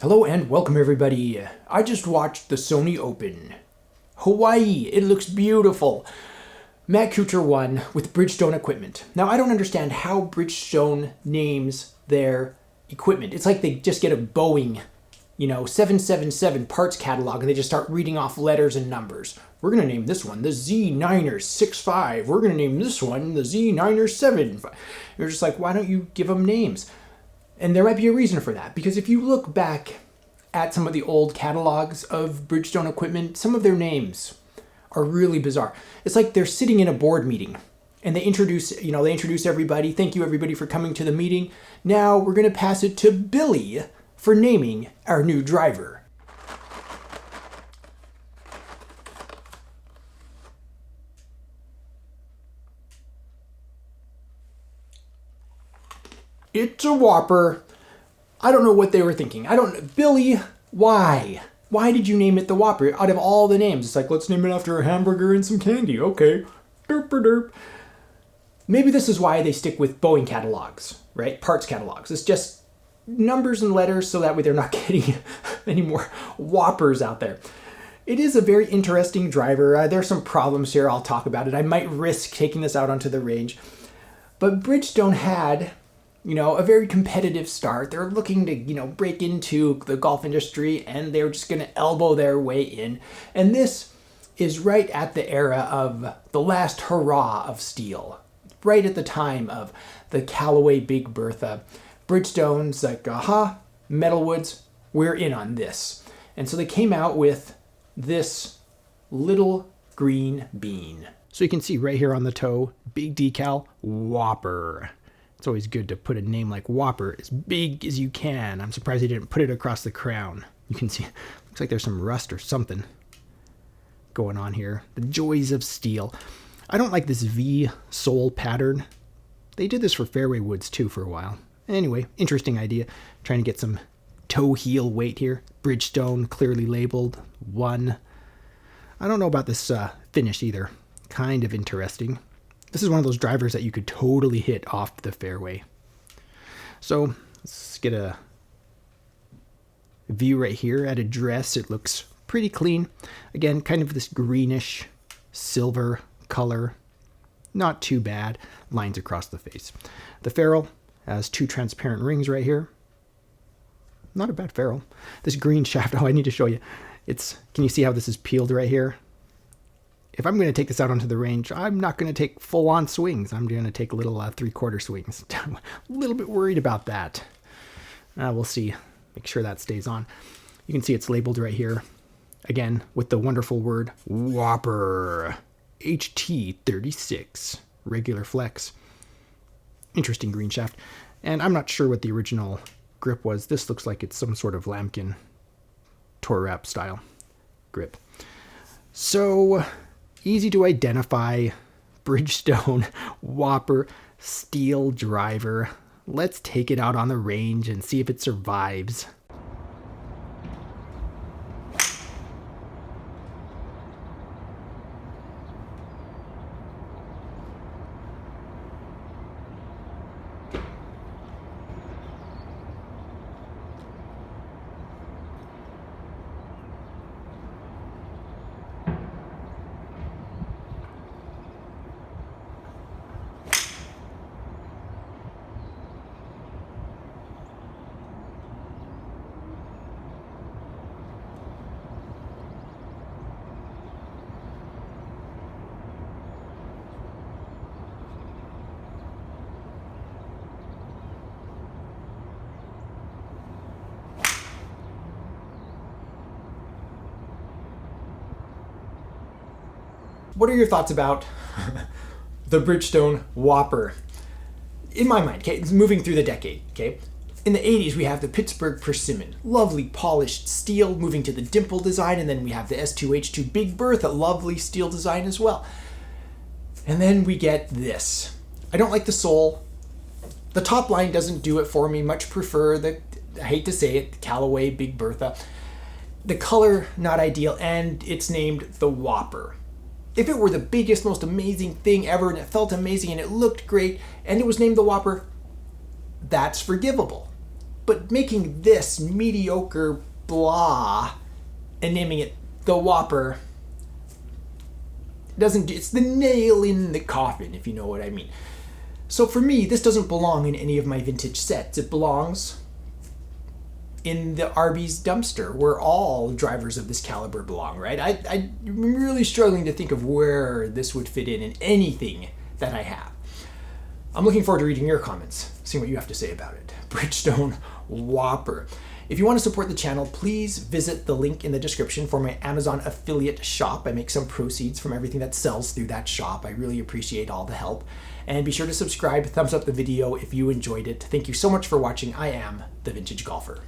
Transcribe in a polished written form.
Hello and welcome everybody. I just watched the Sony Open. Hawaii, it looks beautiful. Matt Kuchar won with Bridgestone equipment. Now I don't understand how Bridgestone names their equipment. It's like they just get a Boeing, 777 parts catalog and they just start reading off letters and numbers. We're going to name this one the Z9er 65. We're going to name this one the Z9er 75. You're just like, why don't you give them names? And there might be a reason for that, because if you look back at some of the old catalogs of Bridgestone equipment, some of their names are really bizarre. It's like they're sitting in a board meeting and they introduce everybody. Thank you everybody for coming to the meeting. Now we're going to pass it to Billy for naming our new driver. It's a Whopper. I don't know what they were thinking. Billy, why? Why did you name it the Whopper? Out of all the names, it's like, let's name it after a hamburger and some candy. Okay. Derp derp. Maybe this is why they stick with Boeing catalogs, right? Parts catalogs. It's just numbers and letters so that way they're not getting any more Whoppers out there. It is a very interesting driver. There's some problems here. I'll talk about it. I might risk taking this out onto the range. But Bridgestone had a very competitive start. They're looking to, break into the golf industry and they're just going to elbow their way in. And this is right at the era of the last hurrah of steel. Right at the time of the Callaway Big Bertha. Bridgestone's like, Metalwoods, we're in on this. And so they came out with this little green bean. So you can see right here on the toe, big decal, Whopper. It's always good to put a name like Whopper as big as you can. I'm surprised he didn't put it across the crown. You can see, looks like there's some rust or something going on here. The joys of steel. I don't like this V sole pattern. They did this for fairway woods too for a while. Anyway, interesting idea. Trying to get some toe heel weight here. Bridgestone, clearly labeled, 1. I don't know about this finish either. Kind of interesting. This is one of those drivers that you could totally hit off the fairway. So let's get a view right here at address. It looks pretty clean. Again, kind of this greenish silver color. Not too bad. Lines across the face. The ferrule has 2 transparent rings right here. Not a bad ferrule. This green shaft, I need to show you. Can you see how this is peeled right here? If I'm going to take this out onto the range, I'm not going to take full-on swings. I'm going to take little 3/4 swings. I'm a little bit worried about that. We'll see. Make sure that stays on. You can see it's labeled right here. Again, with the wonderful word Whopper. HT36. Regular flex. Interesting green shaft. And I'm not sure what the original grip was. This looks like it's some sort of lambkin tour wrap style grip. So easy to identify. Bridgestone Whopper steel driver. Let's take it out on the range and see if it survives. What are your thoughts about the Bridgestone Whopper? In my mind, okay, it's moving through the decade, okay? In the 80s, we have the Pittsburgh Persimmon, lovely polished steel, moving to the dimple design, and then we have the S2H2 Big Bertha, lovely steel design as well. And then we get this. I don't like the sole. The top line doesn't do it for me. Much prefer I hate to say it, the Callaway Big Bertha. The color, not ideal, and it's named the Whopper. If it were the biggest, most amazing thing ever, and it felt amazing, and it looked great, and it was named the Whopper, that's forgivable. But making this mediocre blah and naming it the Whopper it's the nail in the coffin, if you know what I mean. So for me, this doesn't belong in any of my vintage sets. It belongs in the Arby's dumpster, where all drivers of this caliber belong, right? I'm really struggling to think of where this would fit in anything that I have. I'm looking forward to reading your comments, seeing what you have to say about it. Bridgestone Whopper. If you want to support the channel, please visit the link in the description for my Amazon affiliate shop. I make some proceeds from everything that sells through that shop. I really appreciate all the help. And be sure to subscribe, thumbs up the video if you enjoyed it. Thank you so much for watching. I am The Vintage Golfer.